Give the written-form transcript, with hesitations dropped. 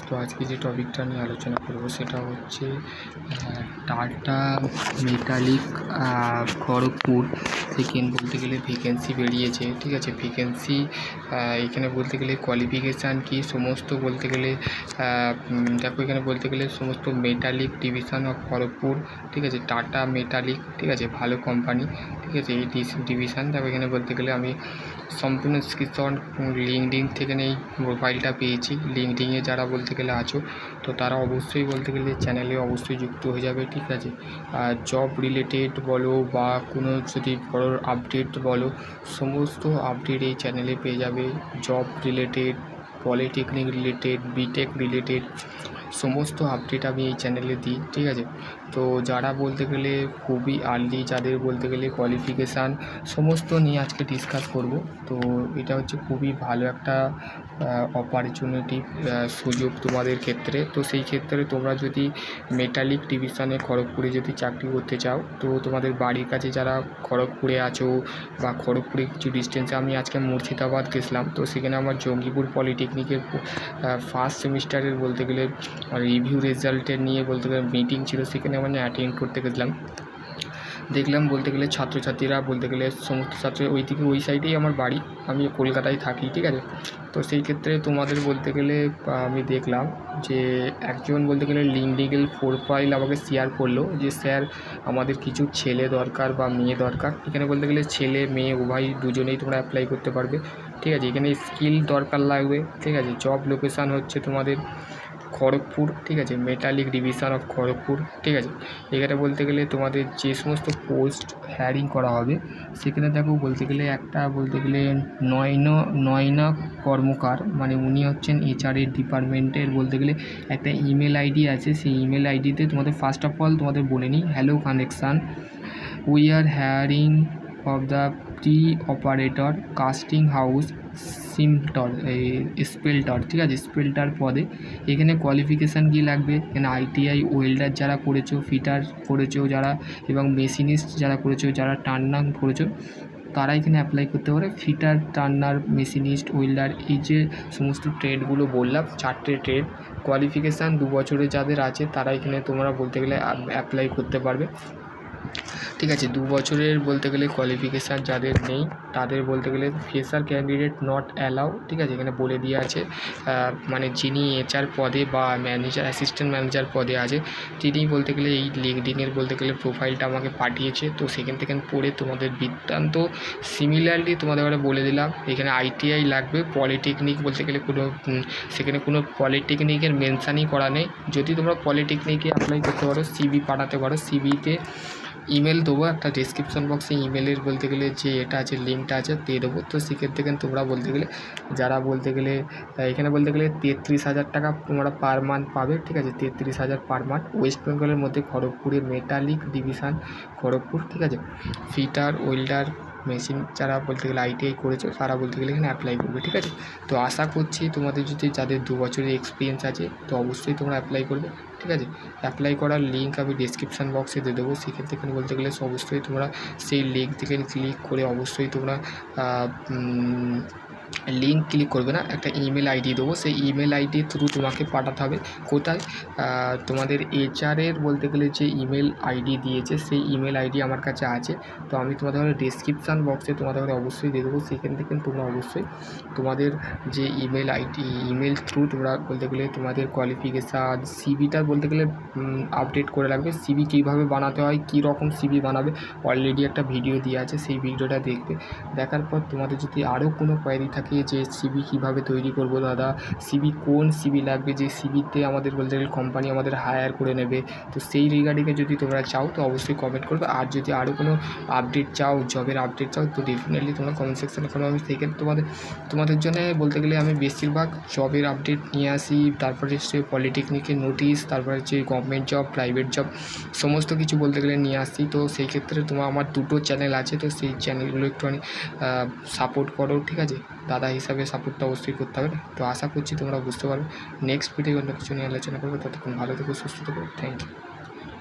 তো আজকে যে টপিকটা নিয়ে আলোচনা করব সেটা হচ্ছে টাটা মেটালিক খড়গপুর সেকেন্ড বলতে গেলে ভ্যাকেন্সি বেরিয়েছে। ঠিক আছে, ভ্যাকেন্সি এখানে বলতে গেলে কোয়ালিফিকেশান কি সমস্ত বলতে গেলে দেখো এখানে বলতে গেলে সমস্ত মেটালিক ডিভিশন অফ খড়গপুর। ঠিক আছে, টাটা মেটালিক, ঠিক আছে, ভালো কোম্পানি। ঠিক আছে, এই ডিভিশান দেখো এখানে বলতে গেলে আমি সম্পূর্ণ ডিসক্রিপশন লিঙ্কডিন থেকে এই প্রোফাইলটা পেয়েছি। লিঙ্কডিনে যারা বলতে গেলে আছো তো তারা অবশ্যই বলতে গেলে চ্যানেলে অবশ্যই যুক্ত হয়ে যাবে। ঠিক আছে, জব রিলেটেড বলো বা কোনো যদি বড় আপডেট বলো, সমস্ত আপডেট এই চ্যানেলে পেয়ে যাবে। Job related, polytechnic related, B Tech related সমস্ত আপডেট আমি এই চ্যানেলে দিই। ঠিক আছে, তো যারা বলতে গেলে খুবই আর্লি, যাদের বলতে গেলে কোয়ালিফিকেশান সমস্ত নিয়ে আজকে ডিসকাস করব। তো এটা হচ্ছে খুবই ভালো একটা অপরচুনিটি, সুযোগ তোমাদের ক্ষেত্রে। তো সেই ক্ষেত্রে তোমরা যদি মেটালিক ডিভিশনে খড়গপুরে যদি চাকরি করতে চাও, তো তোমাদের বাড়ির কাছে যারা খড়গপুরে আছো বা খড়গপুরে কিছু ডিস্টেন্সে, আমি আজকে মুর্শিদাবাদ গেছিলাম, তো সেখানে আমার জঙ্গিপুর পলিটেকনিকের ফার্স্ট সেমিস্টারের বলতে গেলে রিভিউ রেজাল্টের নিয়ে বলতে গেলে মিটিং ছিল, সেখানে আমি অ্যাটেন্ড করতে গেছিলাম। দেখলাম বলতে গেলে ছাত্রছাত্রীরা বলতে গেলে সমস্ত ছাত্র ওই সাইডেই আমার বাড়ি, আমি কলকাতায় থাকি। ঠিক আছে, তো সেই ক্ষেত্রে তোমাদের বলতে গেলে আমি দেখলাম যে একজন বলতে গেলে লিঙ্কডিন প্রোফাইল আমাকে শেয়ার করলো যে স্যার আমাদের কিছু ছেলে দরকার বা মেয়ে দরকার। এখানে বলতে গেলে ছেলে মেয়ে উভয় দুজনেই তোমরা অ্যাপ্লাই করতে পারবে। ঠিক আছে, এখানে স্কিল দরকার লাগবে। ঠিক আছে, জব লোকেশান হচ্ছে তোমাদের খড়গপুর। ঠিক আছে, মেটালিক ডিভিশন অফ খড়গপুর। ঠিক আছে, এখানে বলতে গেলে তোমাদের যে সমস্ত পোস্ট হায়ারিং করা হবে সেখানে দেখো বলতে গেলে একটা বলতে গেলে নয়না কর্মকার, মানে উনি হচ্ছেন এইচআরের ডিপার্টমেন্টের বলতে গেলে একটা ইমেল আইডি আছে। সেই ইমেল আইডিতে তোমাদের ফার্স্ট অফ অল তোমাদের বলে নিই, hello connection, we are hiring of the pre operator casting house সিমটর স্পেল্টার। ঠিক আছে, স্পেল্টার পদে এখানে কোয়ালিফিকেশান কী লাগবে, এখানে আইটিআই ওয়েল্ডার যারা করেছো, ফিটার করেছো যারা, এবং মেশিনিস্ট যারা করেছো, যারা টার্নার করেছো তারা এখানে অ্যাপ্লাই করতে পারে। ফিটার, টার্নার, মেশিনিস্ট, ওয়েল্ডার, এই যে সমস্ত ট্রেডগুলো বললাম, 4টে ট্রেড, কোয়ালিফিকেশান 2 বছরে যাদের আছে তারা এখানে তোমরা বলতে গেলে অ্যাপ্লাই করতে পারবে। ঠিক আছে, 2 বছরের বলতে গেলে কোয়ালিফিকেশান যাদের নেই তাদের বলতে গেলে ফ্রেশার ক্যান্ডিডেট নট অ্যালাউ। ঠিক আছে, এখানে বলে দিয়ে আছে মানে যিনি এইচআর পদে বা ম্যানেজার, অ্যাসিস্ট্যান্ট ম্যানেজার পদে আছে তিনি বলতে গেলে এই লিঙ্কডিনের বলতে গেলে প্রোফাইলটা আমাকে পাঠিয়েছে। তো সেখান থেকে পড়ে তোমাদের বৃত্তান্ত সিমিলারলি তোমাদের বলে দিলাম। এখানে আইটিআই লাগবে, পলিটেকনিক বলতে গেলে সেখানে কোনো পলিটেকনিকের মেনশানই করা নেই। যদি তোমরা পলিটেকনিকে অ্যাপ্লাই করতে পারো, সিভি পাঠাতে পারো, সিভিতে ইমেল দেবো, একটা ডিসক্রিপশন বক্সে ইমেলের বলতে গেলে যে এটা আছে লিঙ্কটা আছে দিয়ে দেবো। তো সেক্ষেত্রে তোমরা বলতে গেলে যারা বলতে গেলে এখানে বলতে গেলে 33,000 টাকা তোমরা পার মান্থ পাবে। ঠিক আছে, 33,000 পার মান্থ। ওয়েস্ট বেঙ্গলের মধ্যে খড়গপুরের মেটালিক ডিভিশন খড়গপুর। ঠিক আছে, ফিটার, ওয়েল্ডার, মেশিন যারা বলতে গেলে আইটিআই করেছো তারা বলতে গেলে এখানে অ্যাপ্লাই করবে। ঠিক আছে, তো আশা করছি তোমাদের যদি যাদের 2 বছরের এক্সপিরিয়েন্স আছে তো অবশ্যই তোমরা অ্যাপ্লাই করবে। ঠিক আছে, অ্যাপ্লাই করার লিঙ্ক আমি ডিসক্রিপশান বক্সে দিয়ে দেবো। সেখান থেকে বলতে গেলে অবশ্যই তোমরা সেই লিঙ্ক থেকে ক্লিক করে অবশ্যই তোমরা লিঙ্ক ক্লিক করবে না, একটা ইমেল আইডি দেবো, সেই ইমেল আইডি থ্রু তোমাকে পাঠাতে হবে। কোথায়? তোমাদের এইচআরের বলতে গেলে যে ইমেল আইডি দিয়েছে সেই ইমেল আইডি আমার কাছে আছে। তো আমি তোমাদের ডিসক্রিপশান বক্সে তোমাদের অবশ্যই দিয়ে দেবো। সেখান থেকে তোমরা অবশ্যই তোমাদের যে ইমেল আইডি, ইমেল থ্রু তোমরা বলতে গেলে তোমাদের কোয়ালিফিকেশান, সিভিটা বলতে গেলে আপডেট করে রাখবে। সিভি কীভাবে বানাতে হয়, কী রকম সিভি বানাবে অলরেডি একটা ভিডিও দেওয়া আছে, সেই ভিডিওটা দেখবে। দেখার পর তোমাদের যদি আরও কোনো কোয়ারি থাকে যে সিভি কীভাবে তৈরি করব দাদা, সিভি কোন সিভি লাগবে, যে সিভিতে আমাদের বলতে গেলে কোম্পানি আমাদের হায়ার করে নেবে, তো সেই রিগার্ডিংয়ে যদি তোমরা চাও তো অবশ্যই কমেন্ট করবে। আর যদি আরও কোনো আপডেট চাও, জবের আপডেট চাও, তো ডেফিনেটলি তোমরা কমেন্ট সেকশানে করো। আমি সেখানে তোমাদের জন্য বলতে গেলে আমি বেশিরভাগ জবের আপডেট নিয়ে আসি। তারপরে হচ্ছে পলিটেকনিকের নোটিশ, তারপরে হচ্ছে গভর্নমেন্ট জব, প্রাইভেট জব সমস্ত কিছু বলতে গেলে নিয়ে আসি। তো সেই ক্ষেত্রে আমার 2টো চ্যানেল আছে, তো সেই চ্যানেলগুলো একটুখানি সাপোর্ট করো। ঠিক আছে, দাদা হিসাবে সাপোর্টটা অবশ্যই করতে হবে। তো আশা করছি তোমরা বুঝতে পারবে। নেক্সট ভিডিও অন্য কিছু নিয়ে আলোচনা করবো। ততক্ষণ ভালো থেকো, সুস্থ থেকো। Thank you.